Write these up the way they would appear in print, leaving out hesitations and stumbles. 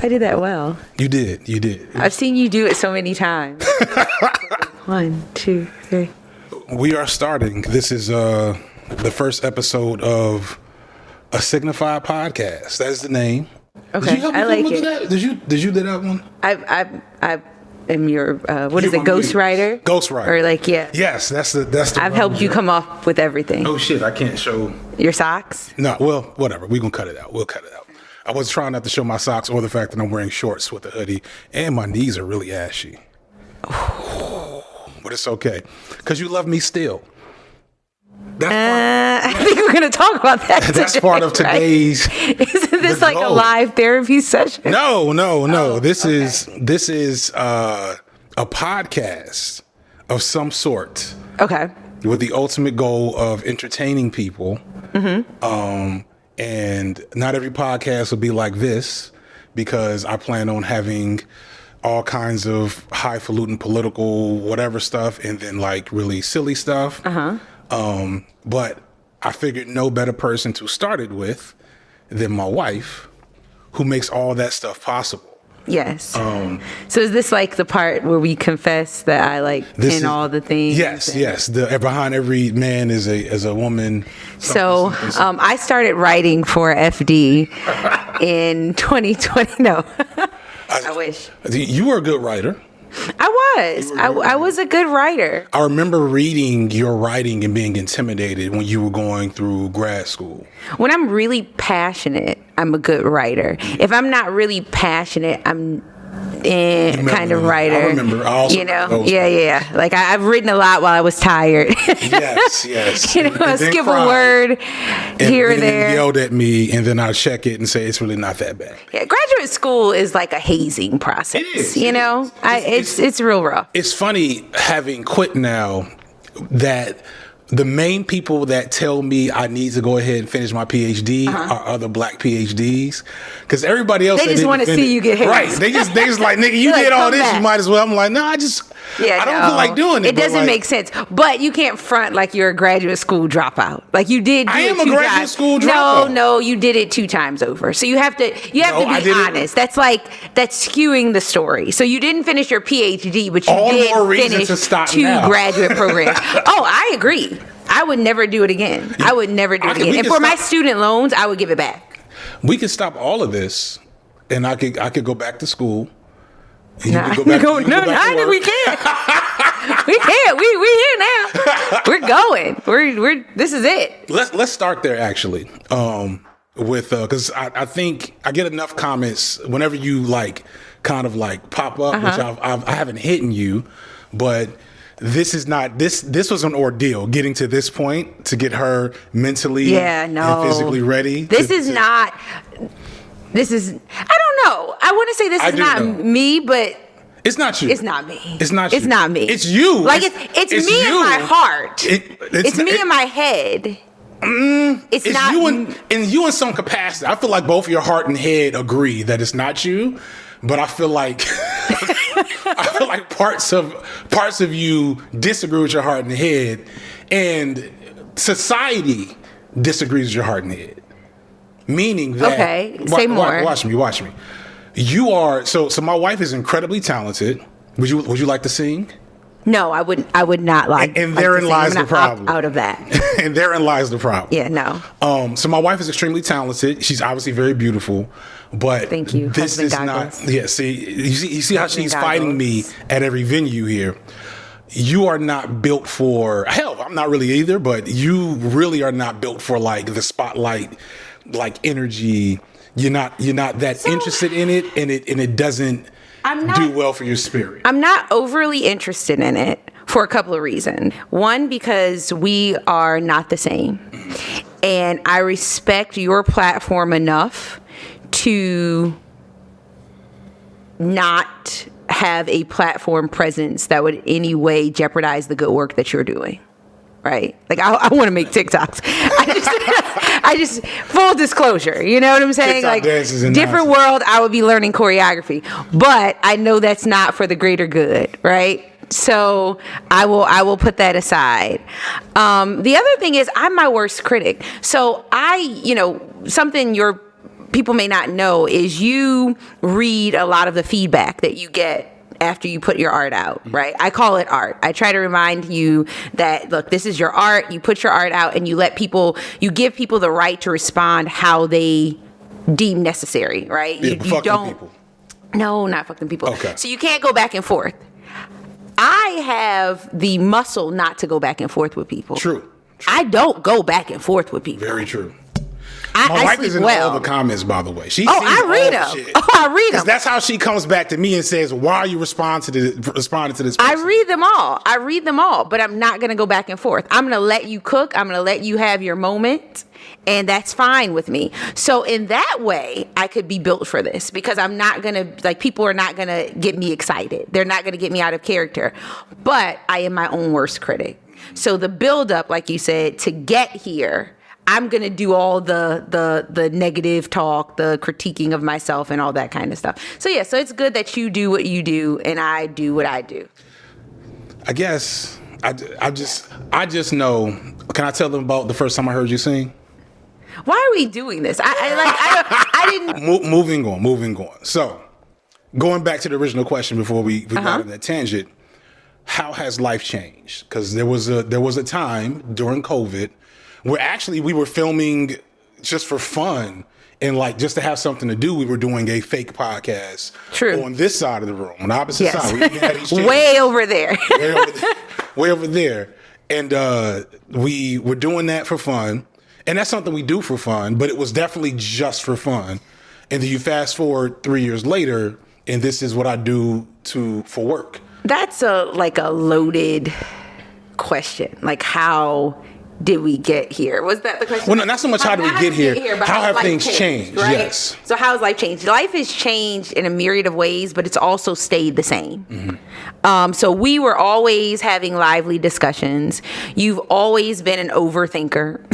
I did that well. You did. I've seen you do it so many times. 1, 2, 3. We are starting. This is the first episode of A Signifier podcast. That's the name. Okay, I like it. That? Did you do that one? I am your what is it? Ghostwriter. Ghostwriter. Or like Yes, that's the. I've helped you come up with everything. Oh shit! I can't show your socks. No, well, whatever. We're gonna cut it out. We'll cut it out. I was trying not to show my socks or the fact that I'm wearing shorts with a hoodie, and my knees are really ashy. But it's okay, because you love me still. I think we're going to talk about that today. That's part of today's. Right? Isn't this like a live therapy session? No. This is a podcast of some sort. Okay. With the ultimate goal of entertaining people. Mm-hmm. And not every podcast will be like this, because I plan on having all kinds of highfalutin political whatever stuff, and then like really silly stuff. But I figured no better person to start it with than my wife, who makes all that stuff possible. Yes. So is this like the part where we confess that I like pin all the things? Yes. Behind every man is a woman. Something. I started writing for FD in 2020. No, I wish. You were a good writer. I was a good writer. I remember reading your writing and being intimidated when you were going through grad school. When I'm really passionate, I'm a good writer. If I'm not really passionate, I'm kind of writer. I remember. I also Yeah. Like I've written a lot while I was tired. Yes. I skip a word here and there. Yelled at me, and then I check it and say it's really not that bad. Yeah, graduate school is like a hazing process. It is. It's real rough. It's funny having quit now that the main people that tell me I need to go ahead and finish my PhD are other black PhDs, because everybody else they just want to see you get hit. Right? They just like, nigga, you did all this, you might as well. I'm like, no, I don't feel like doing it. It doesn't make sense. But you can't front like you're a graduate school dropout. Like you did. I am a graduate school dropout. No, you did it 2 times over. So you have to be honest. That's skewing the story. So you didn't finish your PhD, but you did finish 2 graduate programs. Oh, I agree. I would never do it again. I would never do it again. And for my student loans, I would give it back. We could stop all of this, and I could go back to school. We can't. We can't. We here now. We're going. We're. This is it. Let's start there actually. With because I think I get enough comments whenever you like kind of like pop up, which I haven't hit you, but. This is not this was an ordeal getting to this point to get her mentally and physically ready. I don't know. I want to say this is not me, but it's not you. It's not me. It's not you. It's not me. It's you. Like it's me in my heart. It's me in my head. It's not you in some capacity. I feel like both your heart and head agree that it's not you. But I feel like parts of you disagree with your heart and head, and society disagrees with your heart and head. Meaning that say more. Watch me. You are so my wife is incredibly talented. Would you like to sing? No, I would not like. And therein lies the problem. Out of that. And therein lies the problem. Yeah, no. So my wife is extremely talented. She's obviously very beautiful. But thank you. This is not. Yeah. See, you see how she's fighting me at every venue here. You are not built for. Hell, I'm not really either. But you really are not built for like the spotlight, like energy. You're not that interested in it, and it doesn't do well for your spirit. I'm not overly interested in it for a couple of reasons. One, because we are not the same, and I respect your platform enough to not have a platform presence that would in any way jeopardize the good work that you're doing. Right? Like I want to make TikToks. I just full disclosure, you know what I'm saying? TikTok like different world, I would be learning choreography, but I know that's not for the greater good, right? So I will put that aside. The other thing is I'm my worst critic. So something your people may not know is you read a lot of the feedback that you get after you put your art out, right? I call it art. I try to remind you that, look, this is your art. You put your art out and you give people the right to respond how they deem necessary, right? Yeah, you don't. People. No, not fuck them people. Okay. So you can't go back and forth. I have the muscle not to go back and forth with people. True. I don't go back and forth with people. Very true. My wife is in all the comments, by the way. I read them. I read them. That's how she comes back to me and says, "Why are you responding to this person?" I read them all. But I'm not going to go back and forth. I'm going to let you cook. I'm going to let you have your moment, and that's fine with me. So in that way, I could be built for this because I'm not going to people are not going to get me excited. They're not going to get me out of character. But I am my own worst critic. So the build up, like you said, to get here, I'm going to do all the negative talk, the critiquing of myself and all that kind of stuff. So it's good that you do what you do and I do what I do. I guess I just know. Can I tell them about the first time I heard you sing? Why are we doing this? I didn't. Moving on. So going back to the original question before we got on that tangent, how has life changed? Because there was a time during COVID where actually we were filming just for fun and just to have something to do. We were doing a fake podcast. True. On this side of the room, on the opposite side. We had each way over there. Way over there. And we were doing that for fun. And that's something we do for fun, but it was definitely just for fun. And then you fast forward 3 years later, and this is what I do for work. That's a loaded question. How did we get here? Was that the question? Well, no, not so much how did we get here, how have things changed? Right? Yes. So how has life changed? Life has changed in a myriad of ways, but it's also stayed the same. Mm-hmm. So we were always having lively discussions. You've always been an overthinker.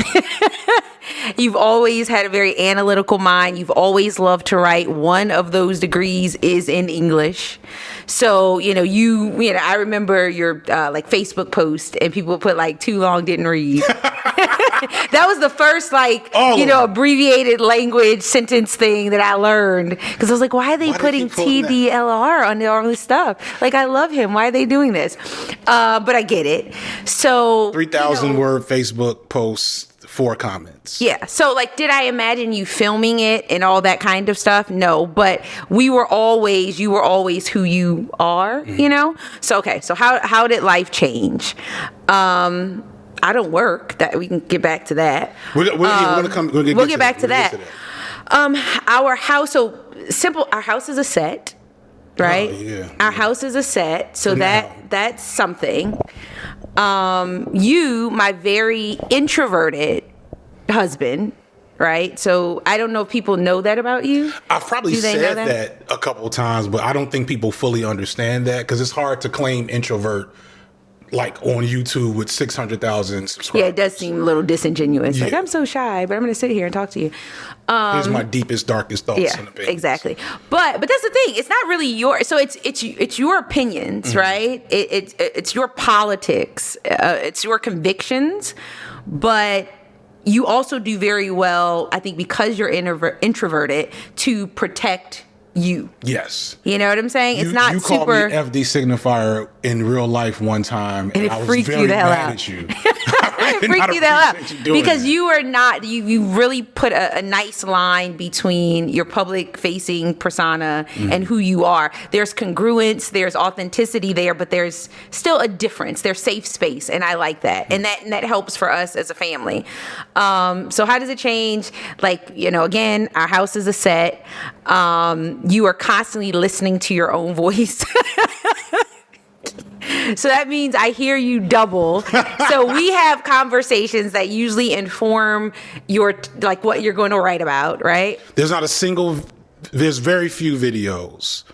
You've always had a very analytical mind. You've always loved to write. One of those degrees is in English. So, I remember your Facebook post and people put too long, didn't read. That was the first abbreviated language sentence thing that I learned. Because I was like, why are they putting TDLR on all this stuff? I love him. Why are they doing this? But I get it. So 3,000 word Facebook posts, 4 comments. Yeah. So did I imagine you filming it and all that kind of stuff? No, but you were always who you are, So, okay. So how did life change? I don't work. That we can get back to that. We'll get back to that. Our house. So simple. Our house is a set, right? Oh, yeah. Our house is a set. So that's something. You, my very introverted husband, right? So I don't know if people know that about you. I've probably said that a couple of times, but I don't think people fully understand that because it's hard to claim introvert on YouTube with 600,000 subscribers. Yeah, it does seem a little disingenuous. Yeah. I'm so shy, but I'm going to sit here and talk to you. Here's my deepest, darkest thoughts. Yeah, exactly. But that's the thing. It's not really so it's your opinions, mm-hmm. right? It's your politics. It's your convictions. But you also do very well, I think, because you're introverted, to protect you. Yes. You know what I'm saying? It's not super. You called me A.J Signifier in real life one time, and I was very mad at you. It freaked you the hell out because you are not. You really put a nice line between your public facing persona and who you are. There's congruence, there's authenticity there, but there's still a difference. There's safe space, and I like that, and that helps for us as a family. So how does it change? Again, our house is a set. You are constantly listening to your own voice. So that means I hear you double. So we have conversations that usually inform your what you're going to write about, right? There's very few videos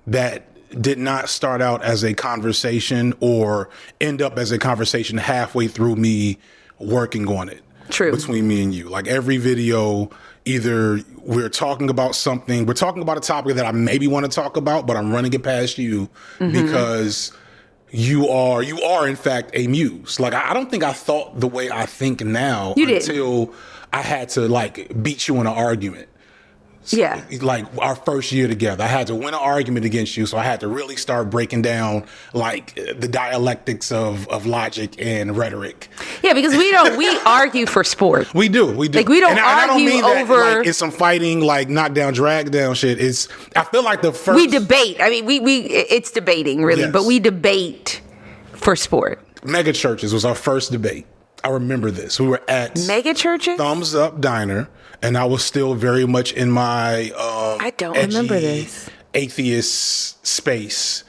that did not start out as a conversation or end up as a conversation halfway through me working on it. True. Between me and you. Every video, either we're talking about something, we're talking about a topic that I maybe want to talk about, but I'm running it past you because you are in fact a muse. I don't think I thought the way I think now until I had to beat you in an argument. Yeah. Like our first year together, I had to win an argument against you, so I had to really start breaking down like the dialectics of logic and rhetoric. Yeah, because we argue for sport. We do. Like we don't argue I don't mean over. That, like, it's some fighting, like knockdown, drag down shit. I feel like the first. We debate. I mean, it's debating really, but we debate for sport. Mega churches was our first debate. I remember this. We were at Mega churches? Thumbs Up Diner, and I was still very much in my I don't remember this. Atheist space.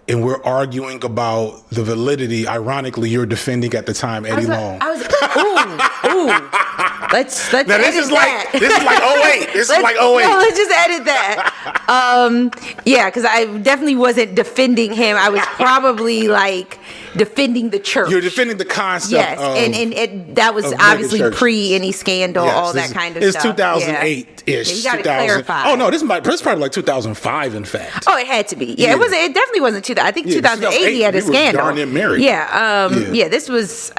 And we're arguing about the validity. Ironically, you're defending at the time Eddie Long. Ooh. Let's now this is like 08. This is like 08. No, let's just edit that. Yeah, because I definitely wasn't defending him. I was probably like defending the church. You're defending the concept. Yes, and that was obviously pre any scandal, all that kind of stuff. It's 2008-ish. Yeah, you got to clarify. Oh no, this is probably like 2005. In fact. Oh, it had to be. Yeah, it definitely wasn't 2000. I think 2008 he had a scandal. Darn near married. Yeah. This was.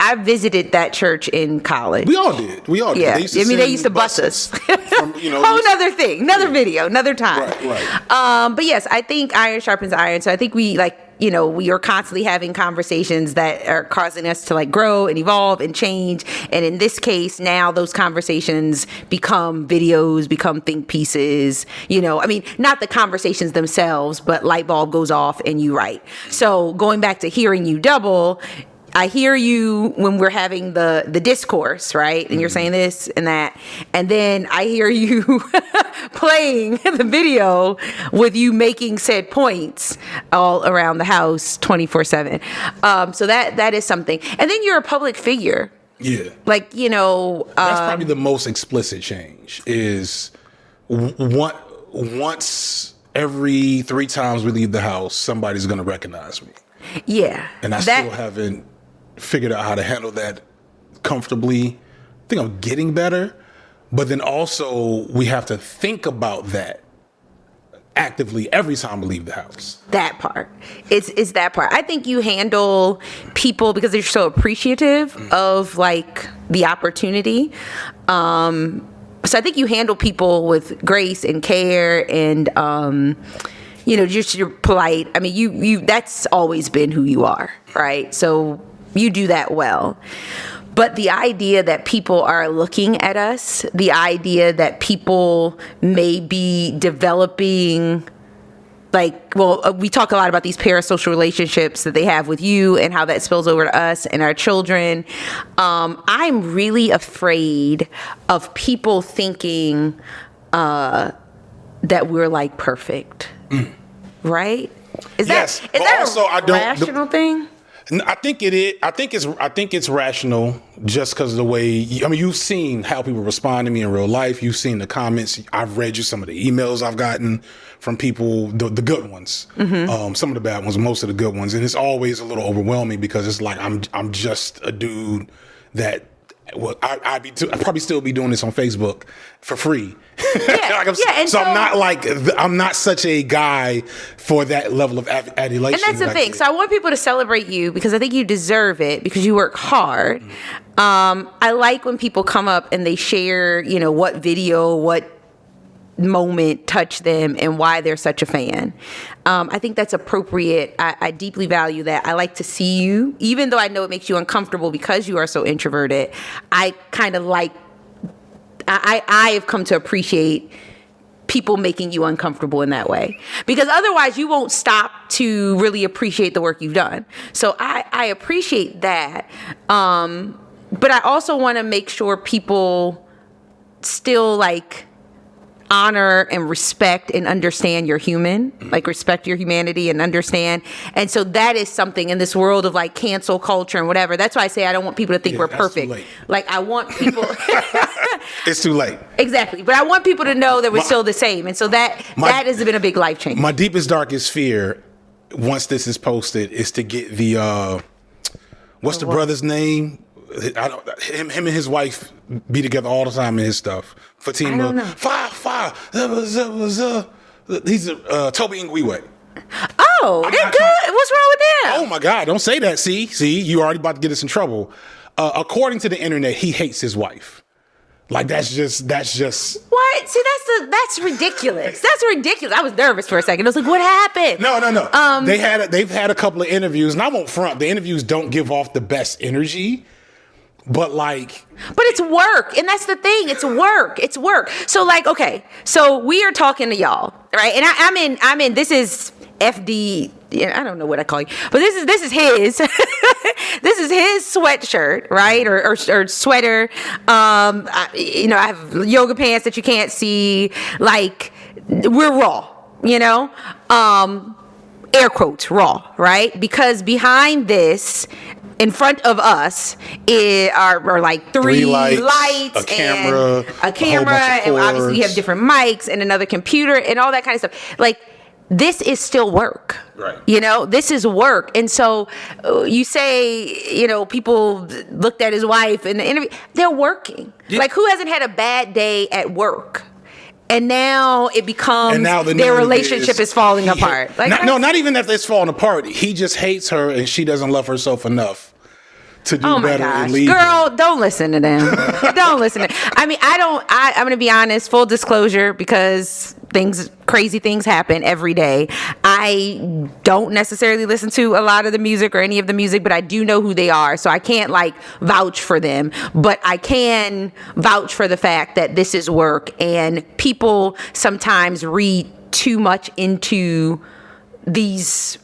I visited that church in college. We all did. Yeah. They used to bus us. From, another thing, another video, another time. Right. But yes, I think iron sharpens iron. So I think we we are constantly having conversations that are causing us to like grow and evolve and change. And in this case, now those conversations become videos, become think pieces, not the conversations themselves, but light bulb goes off and you write. So going back to hearing you double, I hear you when we're having the discourse, right? And you're saying this and that. And then I hear you playing the video with you making said points all around the house 24/7. So that is something. And then you're a public figure. Yeah. Like, that's probably the most explicit change is once every 3 times we leave the house, somebody's going to recognize me. Yeah. And I still haven't figured out how to handle that comfortably. I think I'm getting better, but then also we have to think about that actively every time we leave the house. That part. It's that part. I think you handle people because they're so appreciative of like the opportunity. So I think you handle people with grace and care and just you're polite. I mean, you that's always been who you are, right? So you do that well. But the idea that people are looking at us, the idea that people may be developing, we talk a lot about these parasocial relationships that they have with you and how that spills over to us and our children. I'm really afraid of people thinking that we're like perfect, right? Is that a rational thing? I think it is. I think it's rational just because of the way. You've seen how people respond to me in real life. You've seen the comments. I've read you some of the emails I've gotten from people, the good ones, some of the bad ones, most of the good ones, and it's always a little overwhelming because it's like I'm just a dude that. Well, I'd probably still be doing this on Facebook for free. I'm not such a guy for that level of adulation. And that's the thing. So I want people to celebrate you because I think you deserve it because you work hard. I like when people come up and they share, what video, what moment touched them and why they're such a fan. I think that's appropriate. I deeply value that. I like to see you, even though I know it makes you uncomfortable because you are so introverted. I kind of like, I have come to appreciate people making you uncomfortable in that way because otherwise you won't stop to really appreciate the work you've done. So I appreciate that. But I also want to make sure people still honor and respect and understand you're human, respect your humanity and understand. And so that is something in this world of cancel culture and whatever. That's why I say I don't want people to think we're perfect. I want people. It's too late. Exactly. But I want people to know that we're still the same. And so that has been a big life change. My deepest, darkest fear, once this is posted, is to get the, what's the brother's name? Him and his wife be together all the time in his stuff. Fatima, fire. He's Toby Ngwiwe. Oh, they're good. What's wrong with them? Oh my God! Don't say that. See, you already about to get us in trouble. According to the internet, he hates his wife. Like that's just what? See, that's ridiculous. That's ridiculous. I was nervous for a second. I was like, what happened? No. They've had a couple of interviews, and I won't front. The interviews don't give off the best energy, but it's work, and that's the thing. It's work. It's work. So like, okay, so we are talking to y'all, right? And I'm in. This is FD. I don't know what I call you, but this is his. This is his sweatshirt, right, or sweater. I have yoga pants that you can't see. Like, we're raw, air quotes raw, right? Because behind this, in front of us, are like three lights, a camera, and obviously you have different mics and another computer and all that kind of stuff. Like, this is still work. Right. This is work. And so you say, people looked at his wife in the interview. They're working. Yeah. Like, who hasn't had a bad day at work? And now it becomes their relationship is falling apart. Like, not even that it's falling apart. He just hates her and she doesn't love herself enough to do better and leave. Girl, don't listen to them. Don't listen to them. I mean, I'm going to be honest, full disclosure, because crazy things happen every day. I don't necessarily listen to a lot of the music or any of the music, but I do know who they are. So I can't vouch for them, but I can vouch for the fact that this is work, and people sometimes read too much into these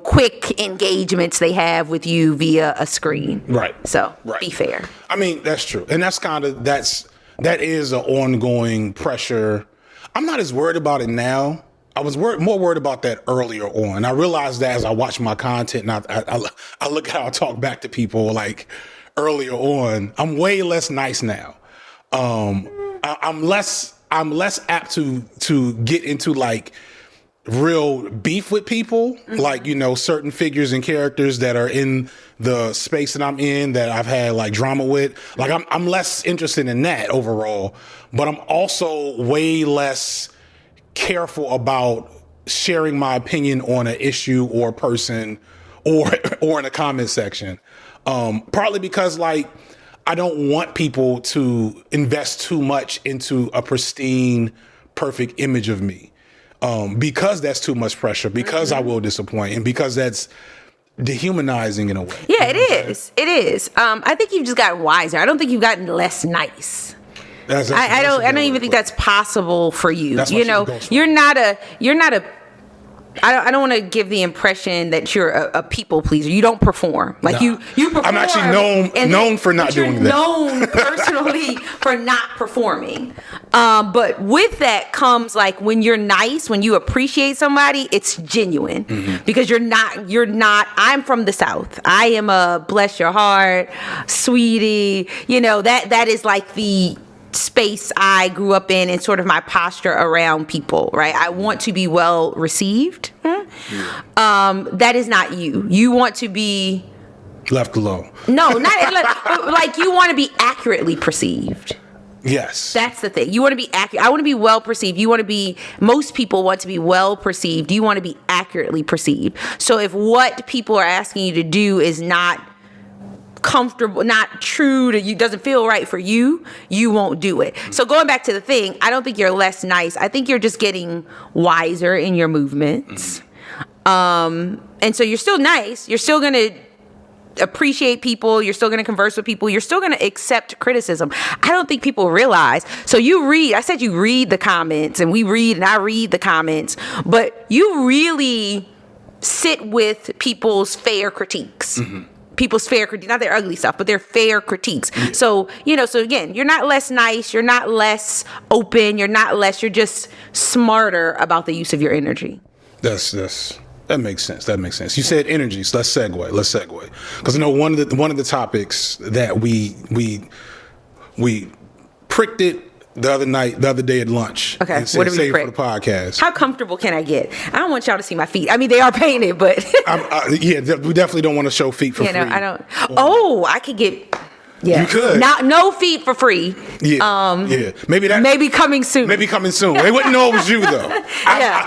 quick engagements they have with you via a screen. Right. So be fair. I mean, that's true. And that's that is an ongoing pressure. I'm not as worried about it now. I was more worried about that earlier on. I realized that as I watch my content and I look at how I talk back to people like earlier on, I'm way less nice now. I'm less apt to get into like real beef with people, like, certain figures and characters that are in the space that I'm in that I've had like drama with. Like, I'm less interested in that overall, but I'm also way less careful about sharing my opinion on an issue or person or in a comment section. Partly because like, I don't want people to invest too much into a pristine, perfect image of me. Because that's too much pressure, because I will disappoint, and because that's dehumanizing in a way. Yeah, it is. It is. I think you've just gotten wiser. I don't think you've gotten less nice. I don't even think that's possible for you. You're not a I don't want to give the impression that you're a people pleaser. You don't perform. Like, you perform. I'm actually known for not doing that. Known personally for not performing. But with that comes, like, when you're nice, when you appreciate somebody, it's genuine. Because you're not, I'm from the South. I am a bless your heart, sweetie. That is like the space I grew up in and sort of my posture around people, right? I want to be well received. That is not you. You want to be left alone. No, not like you want to be accurately perceived. Yes. That's the thing. You want to be accurate. I want to be well perceived. Most people want to be well perceived. You want to be accurately perceived. So if what people are asking you to do is not comfortable, not true to you, doesn't feel right for you, you won't do it. So going back to the thing, I don't think you're less nice. I think you're just getting wiser in your movements. And so you're still nice. You're still going to appreciate people. You're still going to converse with people. You're still going to accept criticism. I don't think people realize. So I said you read the comments, and I read the comments, but you really sit with people's fair critiques. People's fair critiques, not their ugly stuff, but their fair critiques. So, so again, you're not less nice, you're not less open, you're just smarter about the use of your energy. That makes sense. You said energy, so let's segue. Because one of the topics that we pricked it the other day at lunch. Okay, and said, save it for the podcast. How comfortable can I get? I don't want y'all to see my feet. I mean, they are painted, but we definitely don't want to show feet for free. I don't. Oh, I could get. Yeah, you could. No feet for free. Yeah. Maybe coming soon. They wouldn't know it was you though.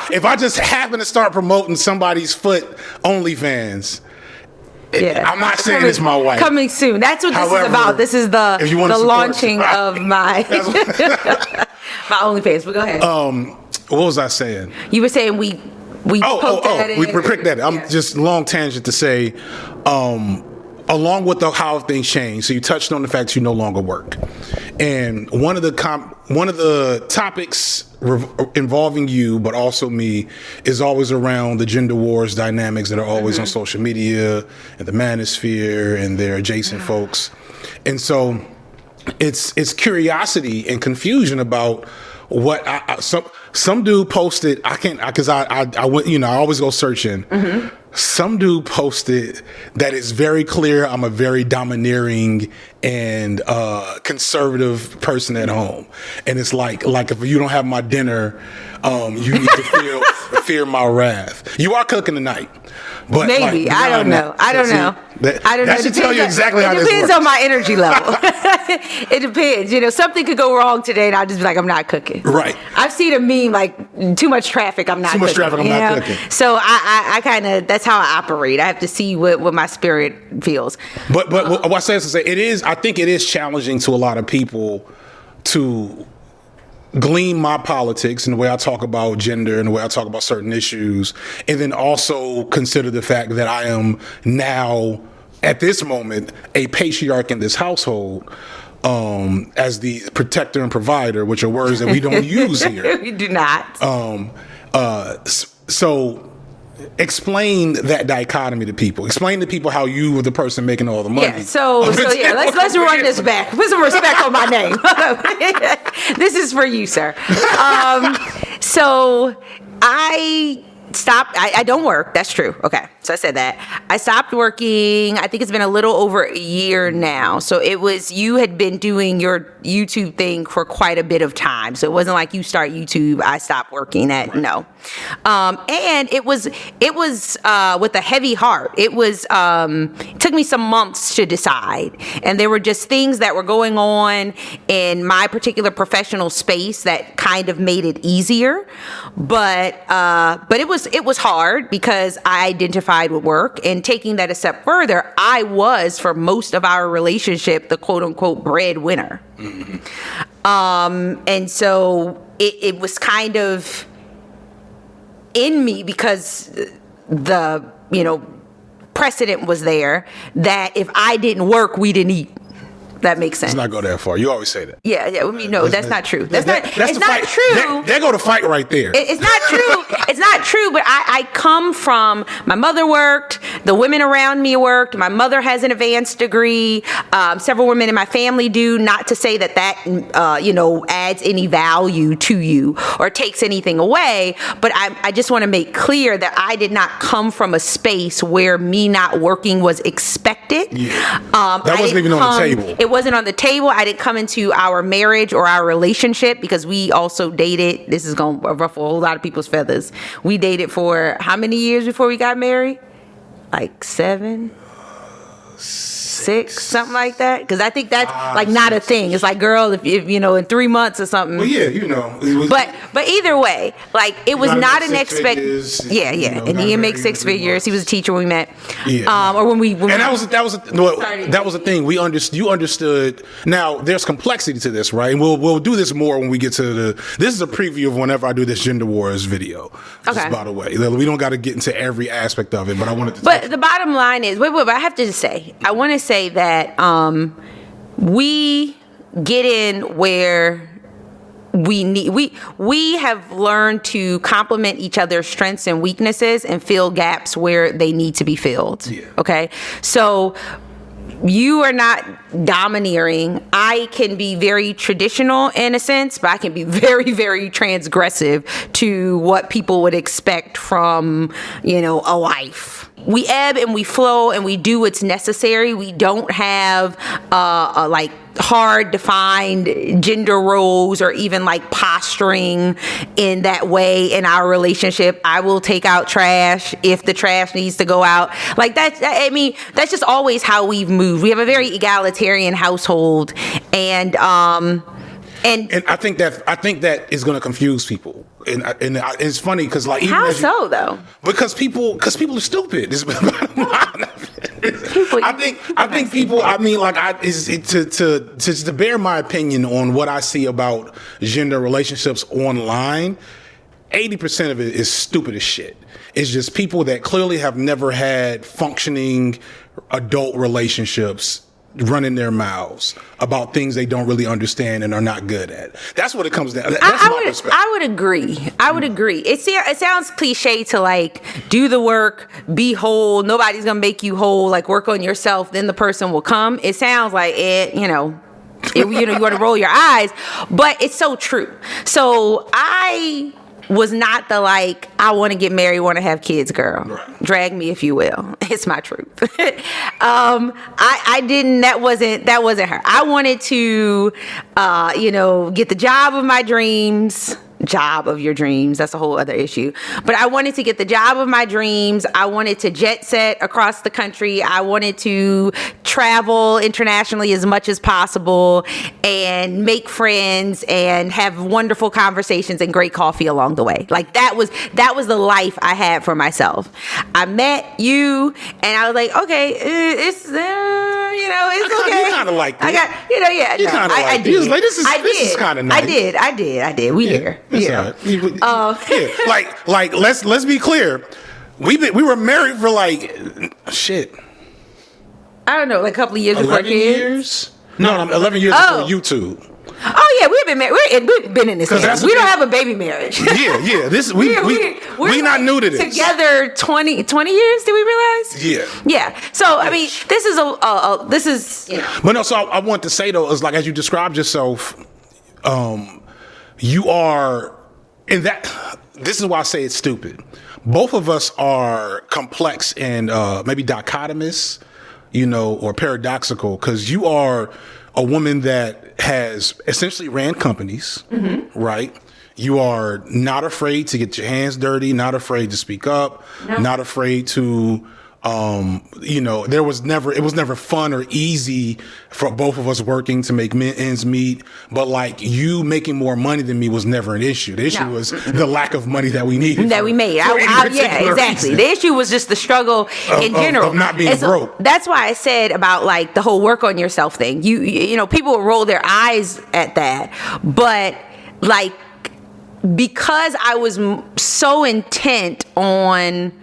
If I just happen to start promoting somebody's foot OnlyFans, Yeah. I'm not saying it's my wife. Coming soon. That's what this is about. This is the launching of my my OnlyFans. But go ahead. What was I saying? You were saying we we pricked that. I'm just long tangent to say, along with how things change. So you touched on the fact that you no longer work, and one of the topics involving you, but also me, is always around the gender wars dynamics that are always on social media and the manosphere and their adjacent folks, and so it's curiosity and confusion about what some dude posted. I can't because I went, I always go searching. Some dude posted that it's very clear I'm a very domineering and conservative person at home, and it's like if you don't have my dinner, you need to fear my wrath. You are cooking tonight, but maybe I don't know. I don't know. That should tell you exactly how this works. It depends on my energy level. It depends. Something could go wrong today, and I'll just be like, I'm not cooking. Right. I've seen a meme like too much traffic. I'm not. Too much traffic. I'm not cooking. So I kind of that's how I operate. I have to see what my spirit feels. But what I say is to say it is. I think it is challenging to a lot of people to glean my politics and the way I talk about gender and the way I talk about certain issues, and then also consider the fact that I am now, at this moment, a patriarch in this household, as the protector and provider, which are words that we don't use here. We do not. So explain that dichotomy to people. Explain to people how you were the person making all the money. Yeah, so let's run this back. Put some respect on my name. This is for you, sir. So I stopped. I don't work. That's true. Okay. So I said that. I stopped working. I think it's been a little over a year now. So you had been doing your YouTube thing for quite a bit of time. So it wasn't like you start YouTube, I stopped working no. And it was with a heavy heart. It took me some months to decide. And there were just things that were going on in my particular professional space that kind of made it easier. But it was hard because I identified with work, and taking that a step further, I was, for most of our relationship, the quote unquote breadwinner. And so it was kind of in me because the precedent was there that if I didn't work, we didn't eat. That makes sense. Let's not go that far. You always say that. Yeah. I mean, no, that's not true. It's not true. There go to fight right there. It's not true. It's not true. But I come from, my mother worked. The women around me worked. My mother has an advanced degree. Several women in my family do. Not to say that adds any value to you or takes anything away. But I just want to make clear that I did not come from a space where me not working was expected. Yeah. That wasn't even on the table. It wasn't on the table. I didn't come into our marriage or our relationship because we also dated. This is going to ruffle a whole lot of people's feathers. We dated for how many years before we got married? Like 7? 6, something like that, because I think that's not a thing. It's like, girl, if in 3 months or something. Well, yeah, But either way, like it was not an expectation. Yeah. And Ian makes 6 figures. He was a teacher when we met. Yeah. Or when we. And that was the thing. You understood. Now there's complexity to this, right? And we'll do this more when we get to this is a preview of whenever I do this gender wars video. Okay. Just by the way, we don't got to get into every aspect of it, but I wanted to. But the bottom line is, but I have to say, I want to say that we get in where we have learned to complement each other's strengths and weaknesses and fill gaps where they need to be filled. Yeah. Okay, so you are not domineering. I can be very traditional in a sense, but I can be very, very transgressive to what people would expect from, a wife. We ebb and we flow and we do what's necessary. We don't have hard defined gender roles or even posturing in that way in our relationship. I will take out trash if the trash needs to go out. That's just always how we've moved. We have a very egalitarian household, and I think that is going to confuse people. And it's funny because even how so though? Because people are stupid. I think people. I mean, like, to bear my opinion on what I see about gender relationships online. 80% of it is stupid as shit. It's just people that clearly have never had functioning adult relationships running their mouths about things they don't really understand and are not good at. That's what it comes down. That's my perspective. I would agree. It sounds cliche to like do the work, be whole. Nobody's gonna make you whole. Like work on yourself, then the person will come. It sounds like it. You want to roll your eyes, but it's so true. So I was not the like, I want to get married, want to have kids girl. Right. Drag me if you will. It's my truth. I didn't, that wasn't her. I wanted to, get the job of my dreams. Job of your dreams. That's a whole other issue. But I wanted to get the job of my dreams. I wanted to jet set across the country. I wanted to travel internationally as much as possible and make friends and have wonderful conversations and great coffee along the way. Like that was the life I had for myself. I met you and I was like, okay, it's okay. You kind of like that. I did. Like, this is kind of nice. I did. We here. Yeah. Like let's be clear. We were married for like shit. I don't know, like a couple of years before kids. 11 years? No, 11 years before YouTube. Oh yeah, we've been married. We've been in this. We don't have a baby marriage. Yeah. This we not new to this. Together 20 years. Did we realize? Yeah. So I mean, this is. But no. So I want to say though, is like as you described yourself, you are in that. This is why I say it's stupid. Both of us are complex and maybe dichotomous, or paradoxical, because you are a woman that has essentially ran companies, right? You are not afraid to get your hands dirty, not afraid to speak up, not afraid to, it was never fun or easy for both of us working to make ends meet. But like you making more money than me was never an issue. The issue was the lack of money that we needed. That we made. Yeah, exactly. Reason. The issue was just the struggle in general. Of not being broke. That's why I said about like the whole work on yourself thing. You people would roll their eyes at that. But like, because I was so intent on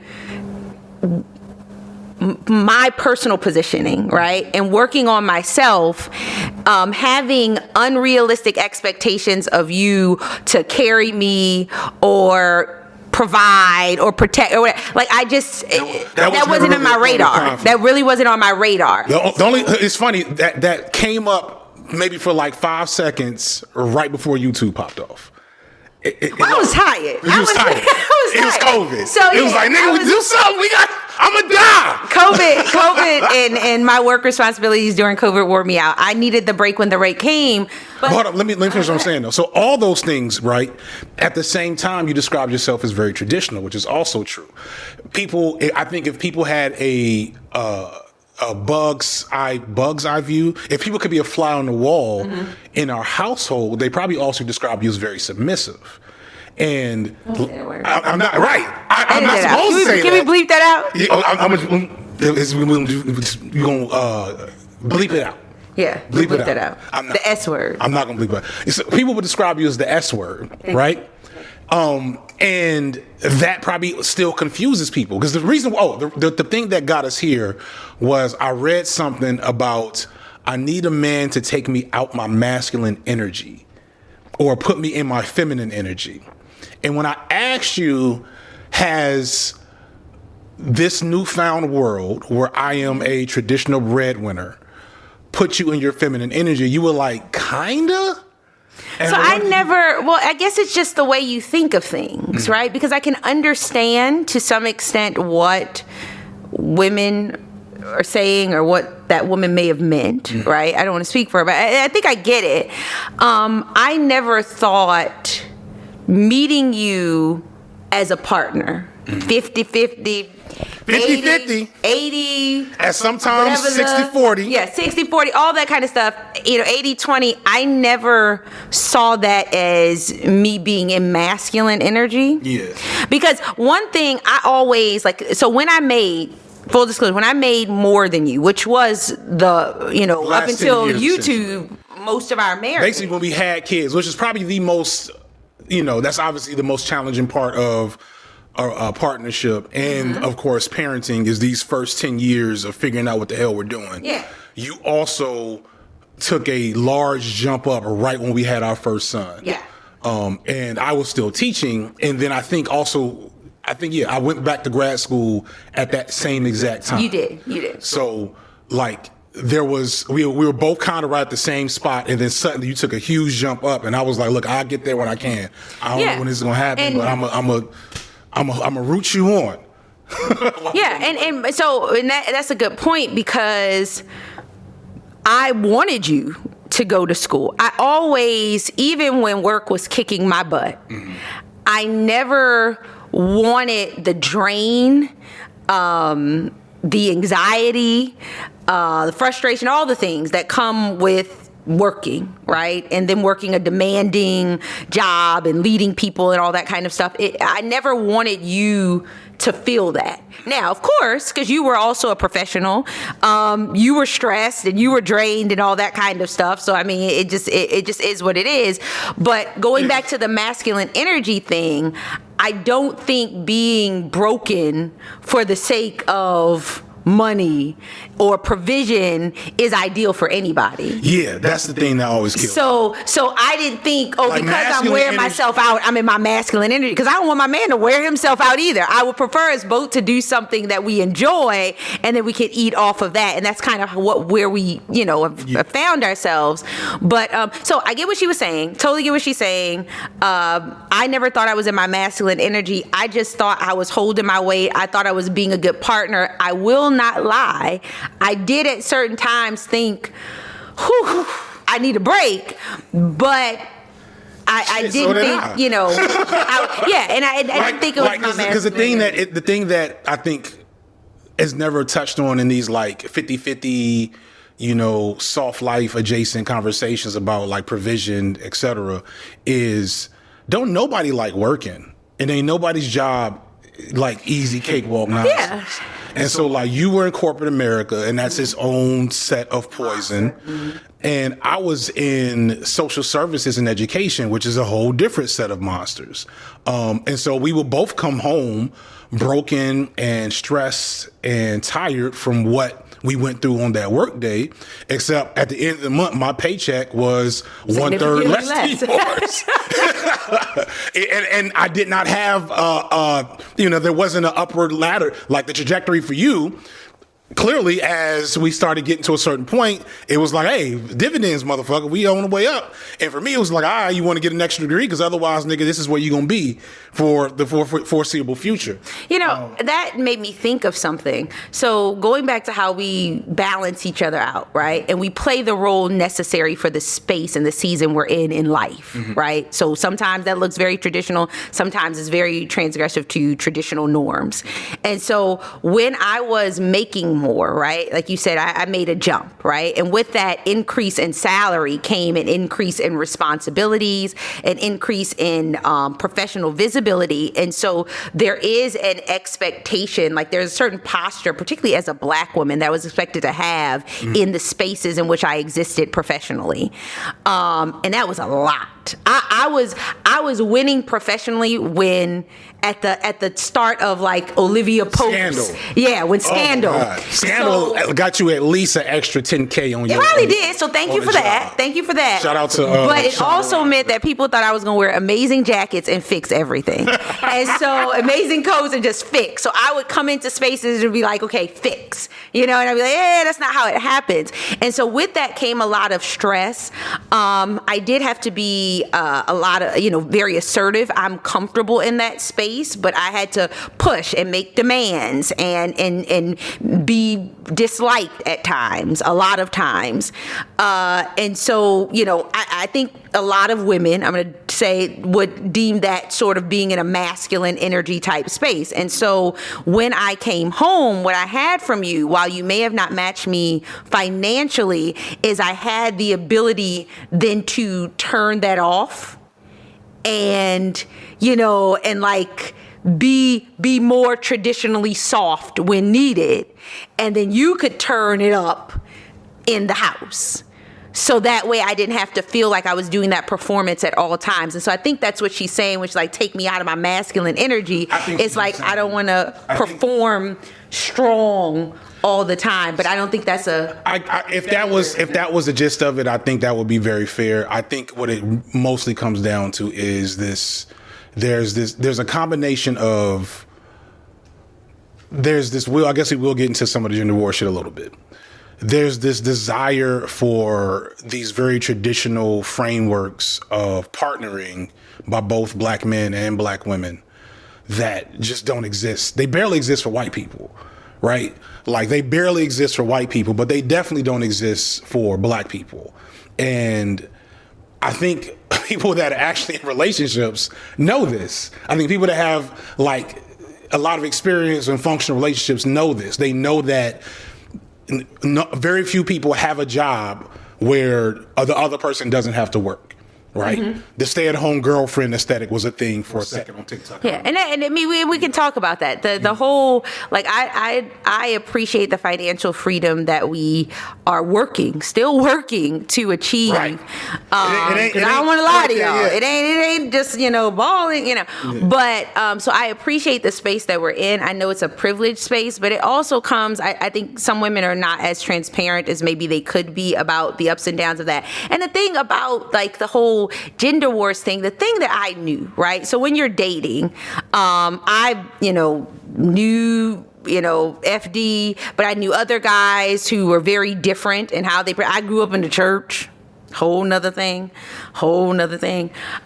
my personal positioning, right? And working on myself, having unrealistic expectations of you to carry me or provide or protect or whatever. Like I just, that wasn't on my radar. That really wasn't on my radar. It's funny that came up maybe for like 5 seconds right before YouTube popped off. I was tired. I was tired. It was COVID. So it was like, nigga, we do something. I'm gonna die. COVID and my work responsibilities during COVID wore me out. I needed the break when the break came. But hold on, let me finish what I'm saying though. So all those things, right? At the same time, you described yourself as very traditional, which is also true. I think if people had a bug's eye view, if people could be a fly on the wall in our household, they probably also describe you as very submissive. And I'm not right. I'm not supposed to say that. Can we bleep that out? You're gonna bleep it out. Yeah, bleep that out. The S word. I'm not gonna bleep it out. People would describe you as the S word, right? And that probably still confuses people because the reason, the thing that got us here was I read something about I need a man to take me out my masculine energy or put me in my feminine energy. And when I asked you, has this newfound world where I am a traditional breadwinner put you in your feminine energy, you were like, kinda? And so I guess it's just the way you think of things, right? Because I can understand to some extent what women are saying or what that woman may have meant, right? I don't want to speak for her, but I think I get it. I never thought meeting you as a partner, 50-50, 50-50. 80. At sometimes 60-40. Yeah, 60-40, all that kind of stuff. 80-20. I never saw that as me being in masculine energy. Yeah. Because one thing I always, so when I made full disclosure, when I made more than you, which was up until YouTube, most of our marriage. Basically, when we had kids, which is probably the most, that's obviously the most challenging part of a partnership. And of course, parenting is these first 10 years of figuring out what the hell we're doing. Yeah. You also took a large jump up right when we had our first son. Yeah. And I was still teaching. And then I think I went back to grad school at that same exact time. You did. So we were both kind of right at the same spot, and then suddenly you took a huge jump up, and I was like, look, I'll get there when I can. I don't know when this is gonna happen, but I'm a root you on. and that's a good point, because I wanted you to go to school. I always, even when work was kicking my butt, I never wanted the drain, the anxiety, the frustration, all the things that come with working, right? And then working a demanding job and leading people and all that kind of stuff. I never wanted you to feel that. Now, of course, because you were also a professional, you were stressed and you were drained and all that kind of stuff. So, I mean, it just is what it is. But going back to the masculine energy thing, I don't think being broken for the sake of money or provision is ideal for anybody. Yeah, that's the thing that always kills. So I didn't think, because I'm wearing myself out, I'm in my masculine energy, because I don't want my man to wear himself out either. I would prefer us both to do something that we enjoy, and then we can eat off of that. And that's kind of where we, have found ourselves. But so I get what she was saying. Totally get what she's saying. I never thought I was in my masculine energy. I just thought I was holding my weight. I thought I was being a good partner. I will not lie. I did at certain times think, I need a break, but I didn't think, I didn't think it was my masculine. Because the thing that I think is never touched on in these like 50-50, soft life adjacent conversations about like provision, etc., is don't nobody like working, and ain't nobody's job like easy cakewalk nonsense. Yeah. And so like you were in corporate America, and that's its own set of poison. And I was in social services and education, which is a whole different set of monsters. And so we would both come home broken and stressed and tired from what we went through on that work day, except at the end of the month, my paycheck was 1/3 less than yours. and I did not have, there wasn't an upward ladder, like the trajectory for you. Clearly, as we started getting to a certain point, it was like, hey, dividends, motherfucker, we on the way up. And for me, it was like, all right, you want to get an extra degree? Because otherwise, nigga, this is where you're going to be for the foreseeable future. That made me think of something. So going back to how we balance each other out, right? And we play the role necessary for the space and the season we're in life, right? So sometimes that looks very traditional. Sometimes it's very transgressive to traditional norms. And so when I was making more, right? Like you said, I made a jump, right? And with that increase in salary came an increase in responsibilities, an increase in professional visibility. And so there is an expectation, like there's a certain posture, particularly as a Black woman, that was expected to have in the spaces in which I existed professionally. And that was a lot. I was winning professionally when at the start of like Olivia Pope's Scandal. Yeah, when Scandal. Oh, Scandal got you at least an extra $10K on your. It really did. So thank you for that. Thank you for that. Shout out to. But it also meant that people thought I was going to wear amazing jackets and fix everything, and so amazing coats and just fix. So I would come into spaces and be like, okay, fix, and I'd be like, that's not how it happens. And so with that came a lot of stress. I did have to be a lot of very assertive. I'm comfortable in that space, but I had to push and make demands and be disliked at times, a lot of times. And so, I think a lot of women, I'm going to say, would deem that sort of being in a masculine energy type space. And so when I came home, what I had from you, while you may have not matched me financially, is I had the ability then to turn that off and, and like be more traditionally soft when needed, and then you could turn it up in the house. So that way I didn't have to feel like I was doing that performance at all times. And so I think that's what she's saying, which is like, take me out of my masculine energy. It's like, I don't want to perform strong all the time, but I don't think that's if that was the gist of it, I think that would be very fair. I think what it mostly comes down to is there's a combination of, I guess we will get into some of the gender war shit a little bit. There's this desire for these very traditional frameworks of partnering by both black men and black women that just don't exist. They barely exist for white people, right? Like, they barely exist for white people, but they definitely don't exist for black people. And I think people that are actually in relationships know this. I think people that have like a lot of experience in functional relationships know this. They know that very few people have a job where the other person doesn't have to work, right? Mm-hmm. The stay-at-home girlfriend aesthetic was a thing for a second on TikTok. Yeah, and I mean, we can talk about that. The whole, like, I appreciate the financial freedom that we are still working to achieve. Right. I don't want to lie to y'all. Yeah. It ain't just, balling, Yeah. But, so I appreciate the space that we're in. I know it's a privileged space, but it also comes, I think some women are not as transparent as maybe they could be about the ups and downs of that. And the thing about, like, the whole gender wars thing, the thing that I knew, right? So when you're dating, I, knew, FD, but I knew other guys who were very different in how I grew up in the church. Whole nother thing. I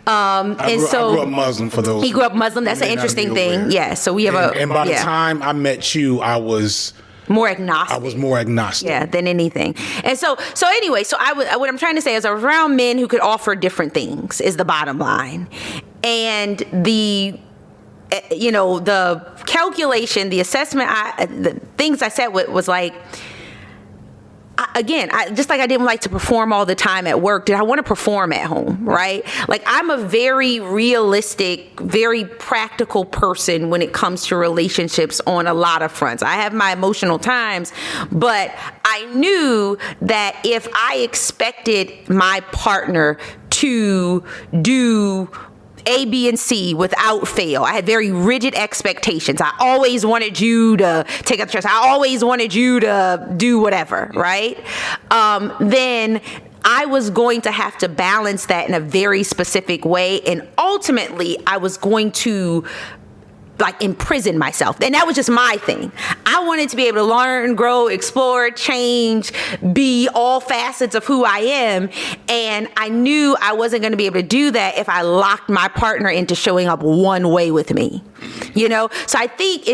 grew up Muslim for those. He grew up Muslim. That's an interesting thing. Yeah. So we have and by the time I met you, I was more agnostic. I was more agnostic. Yeah, than anything. And so anyway, what I'm trying to say is I was around men who could offer different things is the bottom line. And the calculation, the assessment, the things I said was like, just like I didn't like to perform all the time at work, did I want to perform at home, right? Like, I'm a very realistic, very practical person when it comes to relationships on a lot of fronts. I have my emotional times, but I knew that if I expected my partner to do A, B, and C without fail. I had very rigid expectations. I always wanted you to take up the trash. I always wanted you to do whatever, right? Then I was going to have to balance that in a very specific way. And ultimately, I was going to imprison myself. And that was just my thing. I wanted to be able to learn, grow, explore, change, be all facets of who I am. And I knew I wasn't going to be able to do that if I locked my partner into showing up one way with me. So I think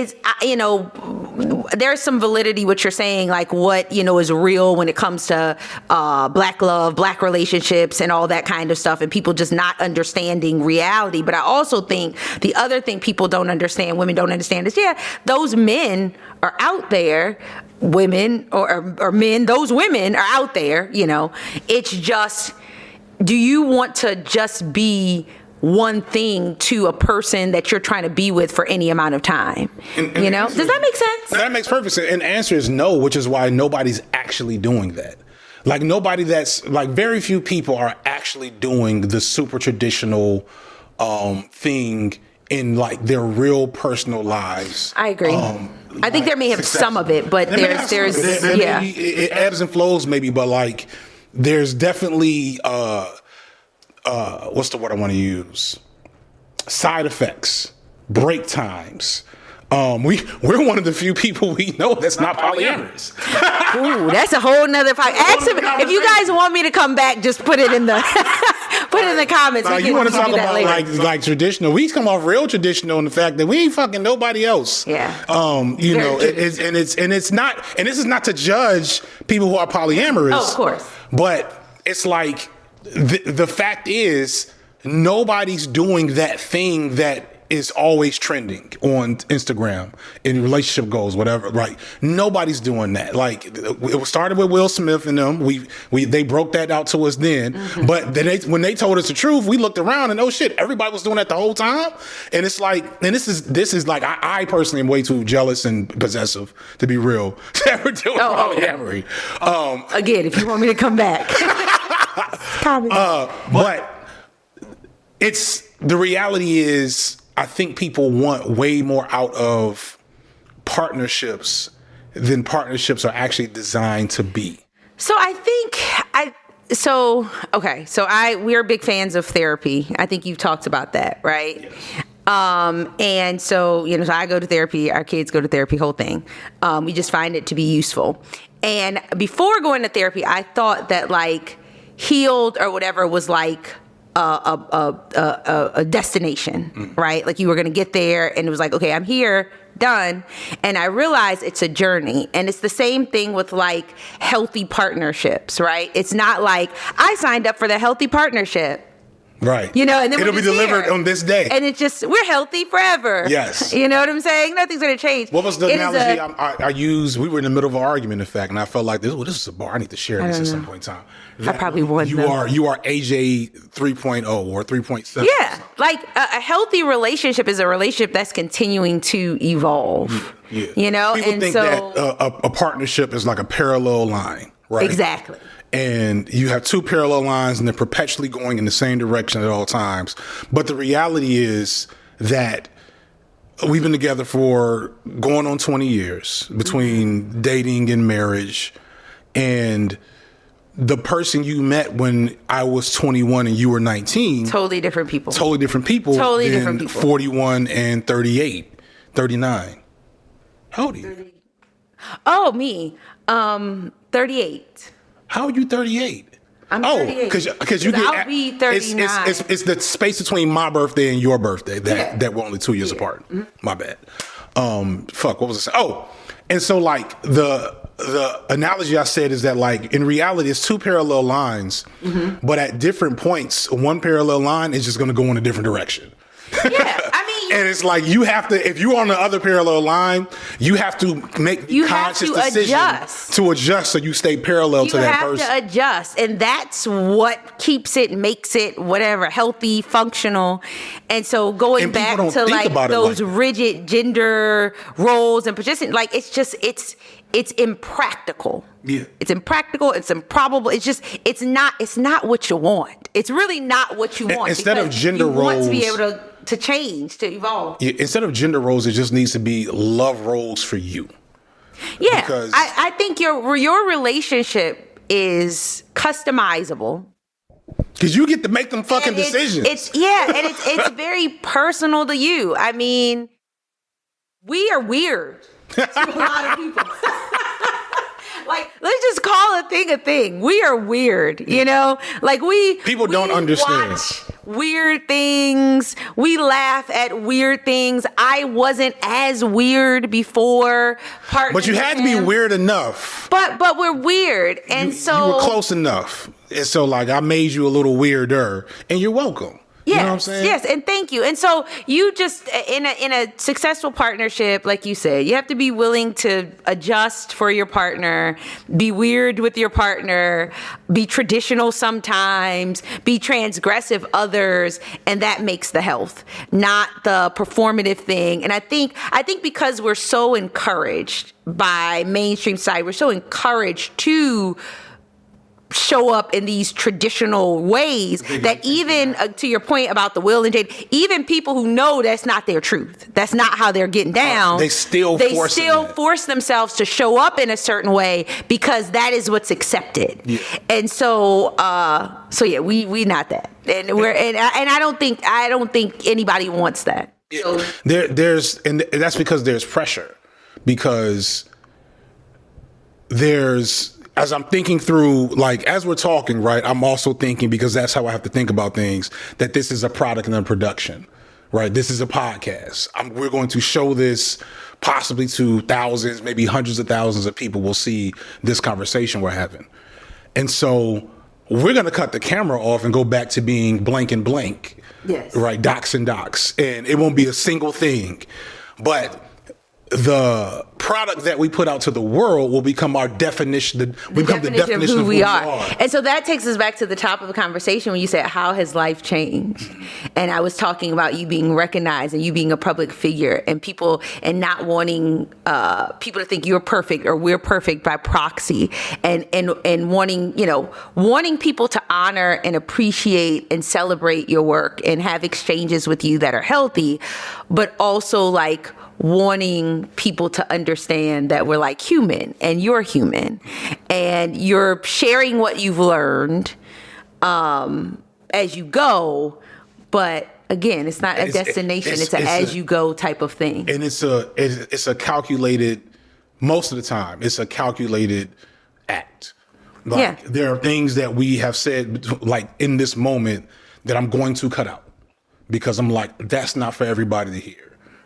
there's some validity what you're saying, like what, is real when it comes to black love, black relationships, and all that kind of stuff, and people just not understanding reality. But I also think the other thing people don't understand, women don't understand, is those men are out there, women or men, those women are out there, It's just, do you want to just be one thing to a person that you're trying to be with for any amount of time? Does that make sense? That makes perfect sense. And the answer is no, which is why nobody's actually doing that. Like, very few people are actually doing the super traditional thing in their real personal lives. I agree. I think there may have some of it, but it ebbs and flows maybe, but there's definitely what's the word I want to use? Side effects, break times. We're one of the few people we know that's not polyamorous. Ooh, that's a whole nother podcast. If you guys want me to come back, just put it in the comments. You want to talk about like traditional? We come off real traditional in the fact that we ain't fucking nobody else. Yeah. It's not, and this is not to judge people who are polyamorous. Oh, of course. But it's like the fact is nobody's doing that thing that is always trending on Instagram in relationship goals, whatever, right? Nobody's doing that. Like, it started with Will Smith and them. They broke that out to us then. Mm-hmm. But then when they told us the truth, we looked around and, oh shit, everybody was doing that the whole time. And it's like, and this is like, I personally am way too jealous and possessive, to be real, to ever deal with polyamory. Again, if you want me to come back. But the reality is, I think people want way more out of partnerships than partnerships are actually designed to be. So we're big fans of therapy. I think you've talked about that, right? Yes. And so, so I go to therapy, our kids go to therapy, whole thing. We just find it to be useful. And before going to therapy, I thought that like healed or whatever was like a destination, right? Like you were going to get there and it was like, okay, I'm here, done. And I realized it's a journey. And it's the same thing with like healthy partnerships, right? It's not like I signed up for the healthy partnership. Right. And then it'll be delivered on this day. And it's just, we're healthy forever. Yes. You know what I'm saying? Nothing's going to change. What was the analogy I used? We were in the middle of an argument, in fact, and I felt like this is a bar. I need to share this at some point in time. I probably won. You are AJ 3.0 or 3.7. Yeah. Like a healthy relationship is a relationship that's continuing to evolve. Yeah. People think that a partnership is like a parallel line, right? Exactly. And you have two parallel lines and they're perpetually going in the same direction at all times. But the reality is that we've been together for going on 20 years between dating and marriage. And the person you met when I was 21 and you were 19. Totally different people. Totally different people. 41 and 38, 39. How old are you? Oh, me. 38. How are you 38? I'm 38. Because you get. I'll be 39. It's the space between my birthday and your birthday that we're only 2 years apart. Mm-hmm. My bad. What was I saying? Oh, and so like the analogy I said is that like in reality it's two parallel lines, but at different points one parallel line is just going to go in a different direction. Yeah, and it's like you have to, if you're on the other parallel line, you have to make conscious decisions to adjust so you stay parallel to that person. You have to adjust, and that's what keeps it, makes it, whatever, healthy, functional. And so going back to like those rigid gender roles and positions, like it's impractical. Yeah. It's impractical. It's improbable. It's not what you want. It's really not what you want. Instead of gender roles, you want to be able to change, to evolve. Yeah, instead of gender roles, it just needs to be love roles for you. Yeah, because I think your relationship is customizable. Because you get to make them fucking decisions. It's very personal to you. I mean, we are weird to a lot of people. Like, let's just call a thing. We are weird, Like people don't understand. Watch weird things. We laugh at weird things. I wasn't as weird before. But you had to be weird enough. But we're weird, and you were close enough. And so, like, I made you a little weirder, and you're welcome. Yes, you know what I'm saying? Yes, and thank you. And so you just, in a successful partnership, like you said, you have to be willing to adjust for your partner, be weird with your partner, be traditional sometimes, be transgressive others, and that makes the health, not the performative thing. And I think because we're so encouraged by mainstream society, we're so encouraged to show up in these traditional ways that even to your point about the Will and Jade, even people who know that's not their truth, that's not how they're getting down, they still force themselves to show up in a certain way because that is what's accepted. Yeah. And so we not that, and I don't think anybody wants that. So, and that's because there's pressure, because as I'm thinking through, like, as we're talking, right, I'm also thinking, because that's how I have to think about things, that this is a product and a production, right? This is a podcast. We're going to show this possibly to thousands, maybe hundreds of thousands of people will see this conversation we're having. And so we're going to cut the camera off and go back to being blank and blank. Yes. Right. Docs and docs. And it won't be a single thing. But the product that we put out to the world will become our definition. The definition of who we are. And so that takes us back to the top of the conversation when you said, how has life changed? And I was talking about you being recognized and you being a public figure and people and not wanting people to think you're perfect or we're perfect by proxy and wanting people to honor and appreciate and celebrate your work and have exchanges with you that are healthy, but also like wanting people to understand that we're like human and you're human and you're sharing what you've learned as you go. But again, it's not a destination. It's an as you go type of thing. And it's a calculated, most of the time, it's a calculated act. Like there are things that we have said like in this moment that I'm going to cut out because I'm like, that's not for everybody to hear.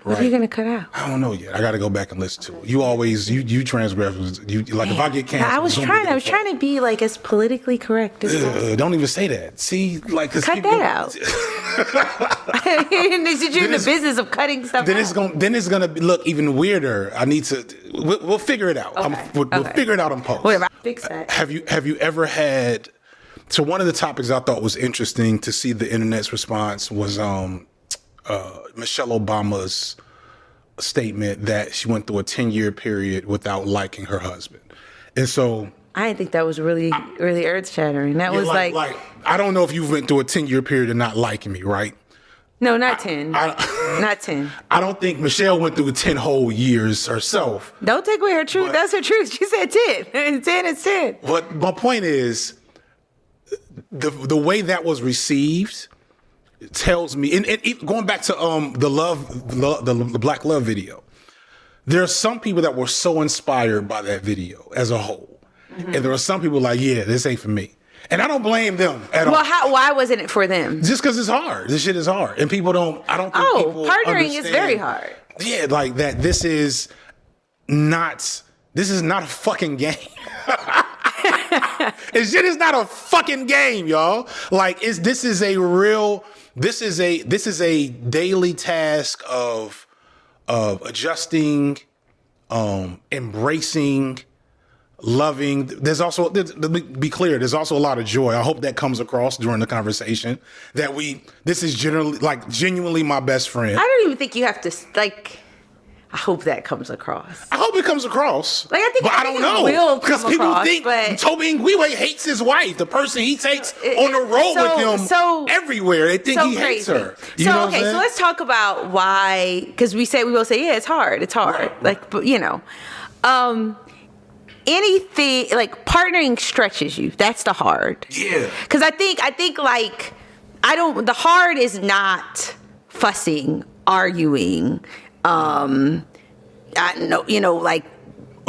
Right. What are you gonna cut out? I don't know yet. I got to go back and listen to it. You always you transgress. You like if I get canceled. I was trying to be like as politically correct as possible. Don't even say that. See, like cut that out. You're in the business of cutting stuff. Then it's gonna look even weirder. I need to. We'll figure it out. Okay. We'll figure it out in post. Whatever. I'll fix that. Have you ever had? So one of the topics I thought was interesting to see the internet's response was Michelle Obama's statement that she went through a 10-year period without liking her husband. And so I didn't think that was really earth-shattering. That was like I don't know if you went through a 10-year period of not liking me, right? No, not 10. Not 10. I don't think Michelle went through 10 whole years herself. Don't take away her truth. That's her truth. She said 10. 10 is 10. But my point is, the way that was received tells me, and going back to the Black Love video, there are some people that were so inspired by that video as a whole, and there are some people like, yeah, this ain't for me, and I don't blame them at all. Well, why wasn't it for them? Just because it's hard. This shit is hard, and people don't. I don't think people partnering understand. is very hard. Yeah, like that. This is not a fucking game. This shit is not a fucking game, y'all. Like this is a daily task of adjusting, embracing, loving. There's also, be clear, there's also a lot of joy. I hope that comes across during the conversation that this is genuinely my best friend. I don't even think you have to I hope that comes across. I hope it comes across. I don't know. Because people think Toby Nguiwe hates his wife, the person he takes on the road with him everywhere. They think he hates her. So let's talk about why, because we both say, yeah, it's hard. It's hard. Right. But anything, like partnering stretches you. That's the hard. Yeah. Because I think the hard is not fussing, arguing,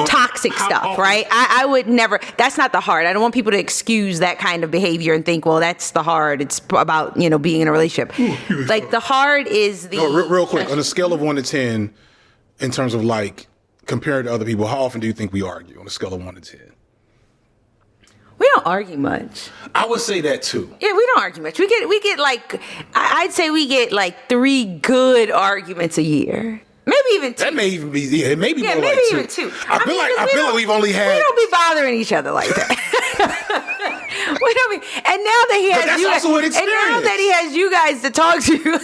toxic stuff, right? I would never, that's not the hard. I don't want people to excuse that kind of behavior and think, well, that's the hard. It's about, being in a relationship. Like the hard is the... No, real quick, on a scale of 1 to 10, in terms of compared to other people, how often do you think we argue on a scale of 1 to 10? We don't argue much. I would say that too. Yeah, we don't argue much. We get I'd say we get 3 good arguments a year. Maybe even 2. That may even be, it may be more maybe like 2. Even 2. I feel like we've only had... We don't be bothering each other like that. We don't be, and now that he has you guys, and now that he has you guys to talk to,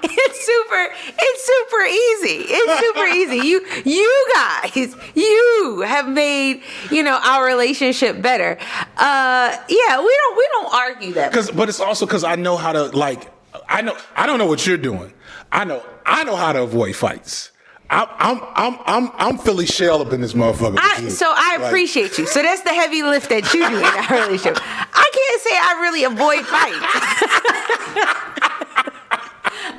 it's super easy. It's super easy. You guys, you have made our relationship better. We don't argue that. But it's also because I know how to I don't know what you're doing. I know how to avoid fights. I'm Philly Shell up in this motherfucker. So I appreciate you. So that's the heavy lift that you do in our relationship. I can't say I really avoid fights.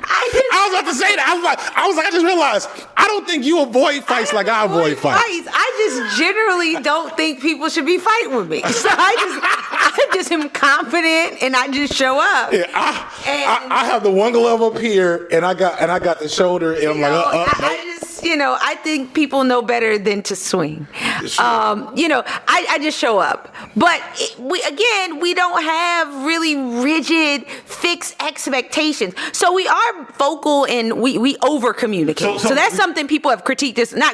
I was about to say that. I just realized I don't think you avoid fights like I avoid fights. I just generally don't think people should be fighting with me. So I just am confident and I just show up. Yeah, I have the one glove up here and I got the shoulder and I'm I think people know better than to swing. Sure. I just show up. But we don't have really rigid, fixed expectations. So we are vocal and we over communicate. So that's something people have not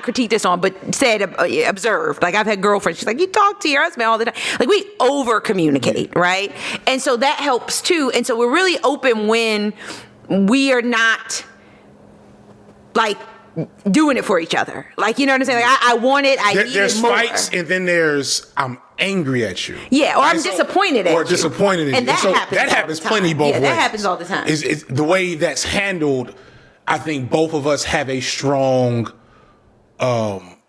critiqued this on, but said, observed. Like I've had girlfriends, she's like, you talk to your husband all the time. Like we over communicate, right? And so that helps too. And so we're really open when we are not like doing it for each other. Like, you know what I'm saying? Like I want it, I need there's it more. fights and then there's I'm angry at you. Yeah, or I'm disappointed at you. Or disappointed at you. And that happens plenty both ways. That happens all the time. Is the way that's handled, I think both of us have a strong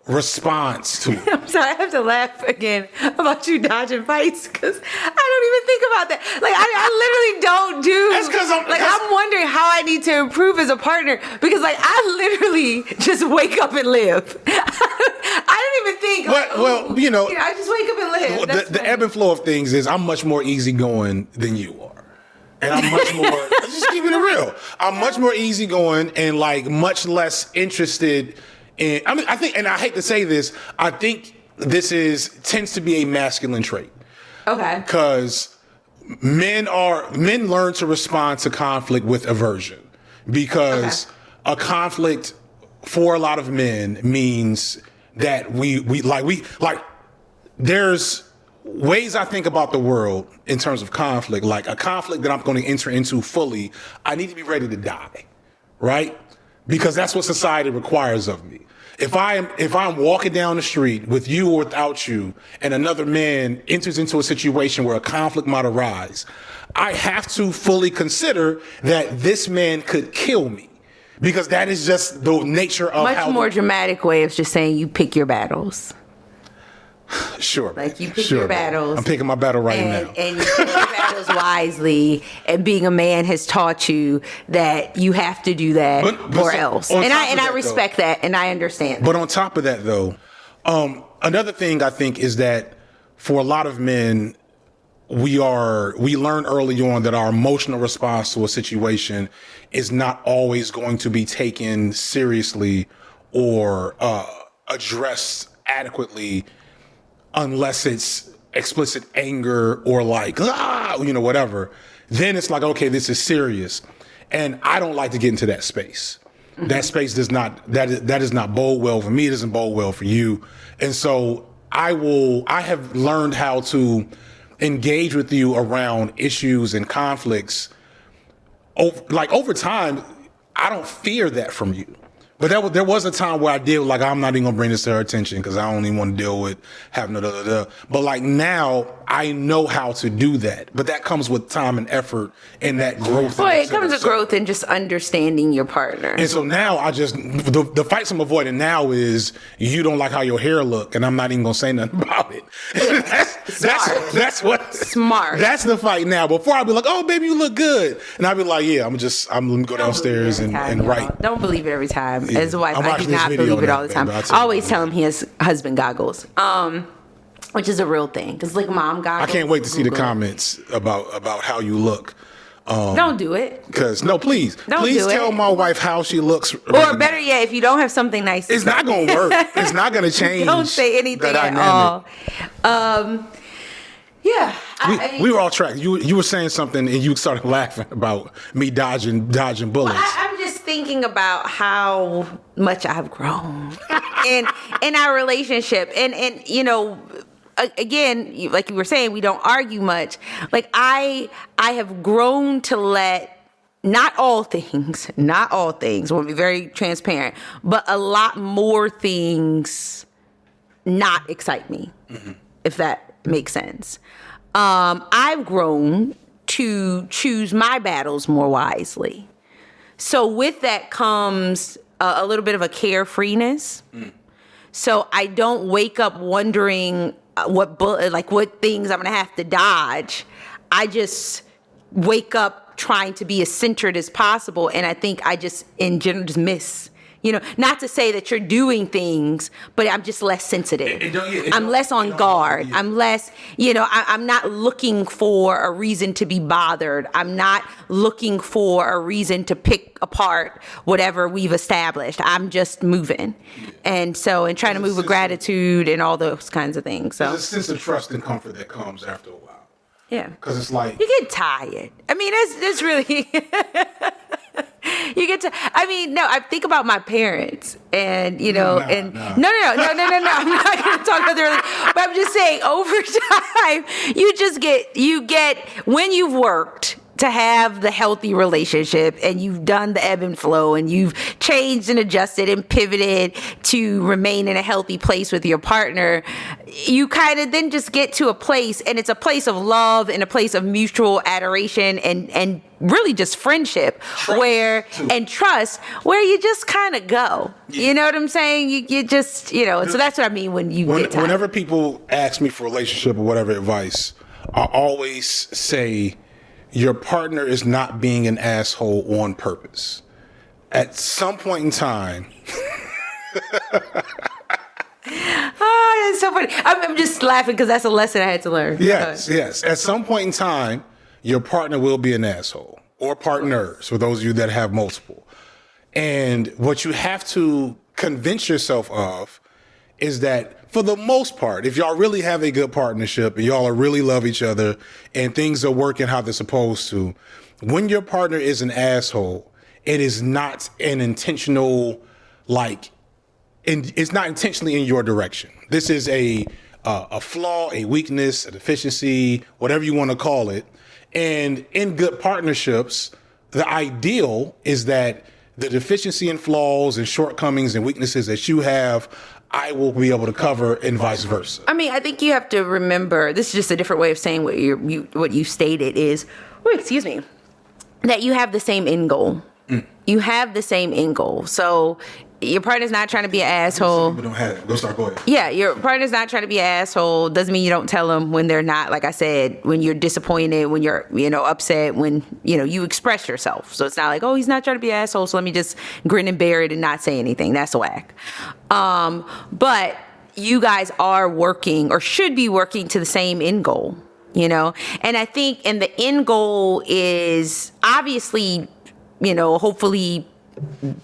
response to it. I'm sorry, I have to laugh again about you dodging fights because I don't even think about that. Like I literally don't do. That's because I'm wondering how I need to improve as a partner because like I literally just wake up and live. I don't even think. I just wake up and live. The ebb and flow of things is I'm much more easygoing than you are. And I'm much more, just keeping it real. I'm much more easygoing and like much less interested in, I think, and I hate to say this, I think this tends to be a masculine trait. Okay. Because men learn to respond to conflict with aversion. Because a conflict for a lot of men means that we there's ways I think about the world in terms of conflict, like a conflict that I'm going to enter into fully, I need to be ready to die, right? Because that's what society requires of me. If I'm walking down the street with you or without you, and another man enters into a situation where a conflict might arise, I have to fully consider that this man could kill me. Because that is just the nature of much more dramatic way of just saying you pick your battles. Sure. Like you pick your battles. I'm picking my battle now. And you pick your battles wisely. And being a man has taught you that you have to do that or else. And I respect that and I understand that. But on top of that though, another thing I think is that for a lot of men, we learn early on that our emotional response to a situation is not always going to be taken seriously or addressed adequately unless it's explicit anger or like, whatever. Then it's like, okay, this is serious. And I don't like to get into that space. Mm-hmm. That space does not bode well for me. It doesn't bode well for you. And so I have learned how to engage with you around issues and conflicts. Over time, I don't fear that from you. But there was a time where I did, like, I'm not even going to bring this to her attention because I don't even want to deal with having But, like, now I know how to do that. But that comes with time and effort and that growth. Well, it comes with growth and just understanding your partner. And so now the fights I'm avoiding now is you don't like how your hair look and I'm not even going to say nothing about it. That's what. Smart. That's the fight now. Before I'd be like, oh, baby, you look good. And I'd be like, yeah, let me go downstairs and write. Don't believe it every time. As a wife, I do not believe it all the time. I always tell him he has husband goggles, which is a real thing. Because like mom goggles. I can't wait to see the comments about how you look. Don't do it. Please tell my wife how she looks. Or better yet, if you don't have something nice to say. It's not going to work. It's not going to change. Don't say anything at all. Yeah. We were all tracked. You were saying something and you started laughing about me dodging bullets. Well, I'm just thinking about how much I've grown in our relationship. And again, like you were saying, we don't argue much. Like I have grown to let not all things, I want to be very transparent, but a lot more things not excite me, if that makes sense. I've grown to choose my battles more wisely. So with that comes a little bit of a carefreeness. So I don't wake up wondering what things I'm going to have to dodge. I just wake up trying to be as centered as possible. And I think I just, in general, just miss not to say that you're doing things, but I'm just less sensitive. I'm less on guard. I'm less, I'm not looking for a reason to be bothered. I'm not looking for a reason to pick apart whatever we've established. I'm just moving. And trying to move with gratitude and all those kinds of things. So there's a sense of trust and comfort that comes after a while. Yeah. Because it's like, you get tired. I mean, that's really, you get to, I think about my parents and, no. I'm not going to talk about their, but I'm just saying over time, you get, when you've worked to have the healthy relationship and you've done the ebb and flow and you've changed and adjusted and pivoted to remain in a healthy place with your partner, you kind of then just get to a place, and it's a place of love and a place of mutual adoration and really just friendship and trust where you just kind of go. Yeah. You know what I'm saying? You just, so that's what I mean when you get tired. Whenever people ask me for relationship or whatever advice, I always say, your partner is not being an asshole on purpose. At some point in time. Oh, that's so funny. I'm just laughing because that's a lesson I had to learn. Yes. At some point in time, your partner will be an asshole, or partners, for those of you that have multiple. And what you have to convince yourself of is that for the most part, if y'all really have a good partnership and y'all really love each other and things are working how they're supposed to, when your partner is an asshole, it is not an intentional, it's not intentionally in your direction. This is a flaw, a weakness, a deficiency, whatever you want to call it. And in good partnerships, the ideal is that the deficiency and flaws and shortcomings and weaknesses that you have, I will be able to cover, and vice versa. I mean, I think you have to remember, this is just a different way of saying what you stated is, that you have the same end goal. You have the same end goal. So your partner's not trying to be an asshole. People don't have it. Go ahead. Yeah, your partner's not trying to be an asshole. Doesn't mean you don't tell them when they're not. Like I said, when you're disappointed, when you're upset, when you express yourself. So it's not like, oh, he's not trying to be an asshole, so let me just grin and bear it and not say anything. That's whack. But you guys are working or should be working to the same end goal. And I think, and the end goal is obviously, hopefully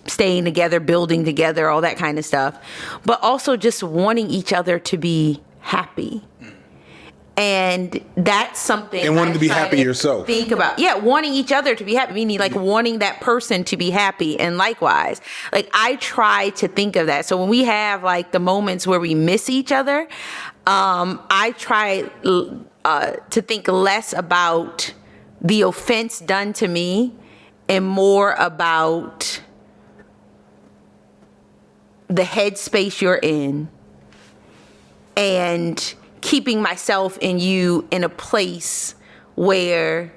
staying together, building together, all that kind of stuff, but also just wanting each other to be happy. And that's something. And wanting to be happy yourself. Think about, wanting each other to be happy, meaning wanting that person to be happy. And likewise, I try to think of that. So when we have the moments where we miss each other, I try to think less about the offense done to me and more about the headspace you're in and keeping myself and you in a place where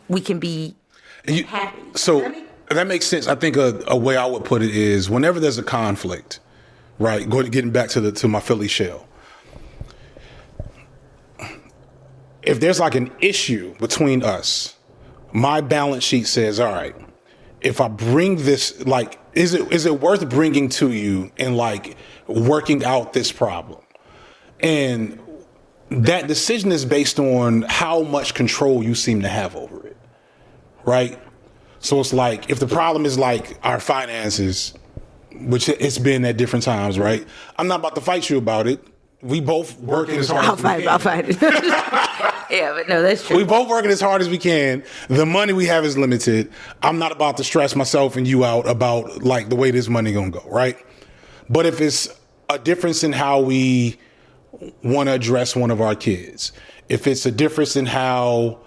we can be happy. So that makes sense. I think a way I would put it is whenever there's a conflict, right? Getting back to my Philly shell. If there's an issue between us, my balance sheet says, all right, if I bring this, is it worth bringing to you and working out this problem? And that decision is based on how much control you seem to have over it, right? So it's if the problem is our finances, which it's been at different times, right? I'm not about to fight you about it. We both working as hard as we can. I'll fight it. Yeah, but no, that's true. We both working as hard as we can. The money we have is limited. I'm not about to stress myself and you out about the way this money gonna go, right? But if it's a difference in how we want to address one of our kids, if it's a difference in how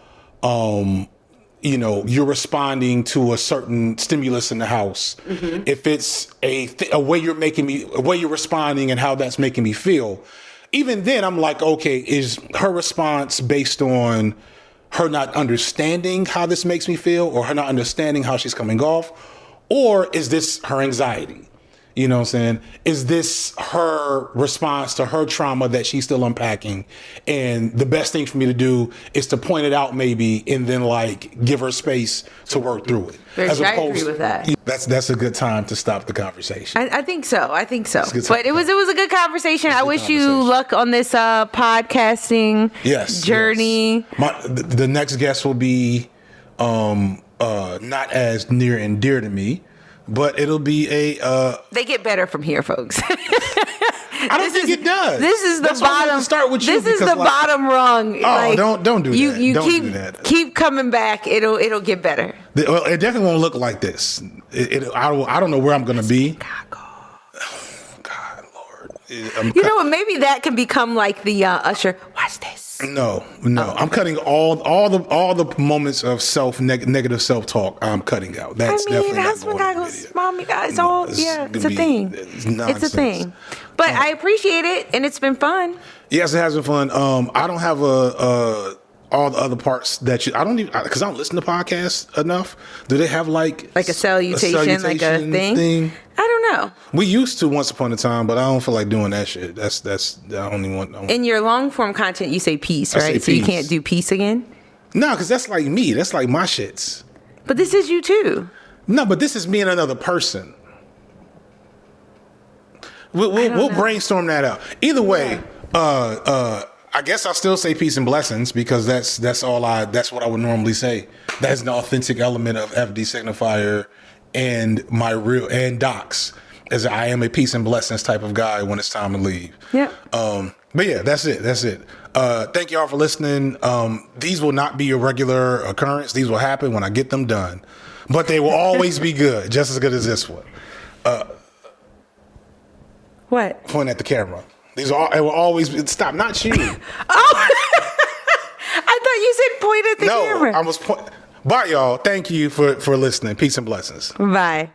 you're responding to a certain stimulus in the house, if it's a way you're responding and how that's making me feel, even then I'm okay, is her response based on her not understanding how this makes me feel or her not understanding how she's coming off? Or is this her anxiety? You know what I'm saying? Is this her response to her trauma that she's still unpacking? And the best thing for me to do is to point it out maybe and then like give her space to work through it. I agree with that. That's a good time to stop the conversation. I think so. But it was a good conversation. I wish you luck on this podcasting journey. Yes. The next guest will be not as near and dear to me. But it'll be they get better from here, folks. I don't think it does. This is the That's bottom. Why I to start with you. This is the bottom rung. Oh, don't do that. You don't keep do that. Keep coming back. It'll get better. Well, it definitely won't look like this. I don't know where I'm gonna be. God, Lord. You know what? Maybe that can become like the Usher. Watch this. No. I'm cutting all the moments of negative self talk. I'm cutting out. That's definitely not going in the video. Mommy, guys, it's a thing. It's a thing. But I appreciate it, and it's been fun. Yes, it has been fun. I don't have all the other parts that I don't even, because I don't listen to podcasts enough. Do they have like a salutation like a thing? I don't know. We used to once upon a time, but I don't feel like doing that shit. That's I don't even want. In your long form content, you say peace, right? So you can't do peace again? No, because that's like me. That's like my shits. But this is you too. No, but this is me and another person. We'll brainstorm that out. Either way, I guess I'll still say peace and blessings because that's what I would normally say. That's an authentic element of FD Signifier and my real and Docs, as I am a peace and blessings type of guy when it's time to leave. Yeah. But yeah, that's it. Thank y'all for listening. These will not be a regular occurrence. These will happen when I get them done, but they will always be good, just as good as this one. What? Point at the camera. It will always be. Stop, not you. Oh, I thought you said point at the camera. No, I was point. Bye, y'all. Thank you for listening. Peace and blessings. Bye.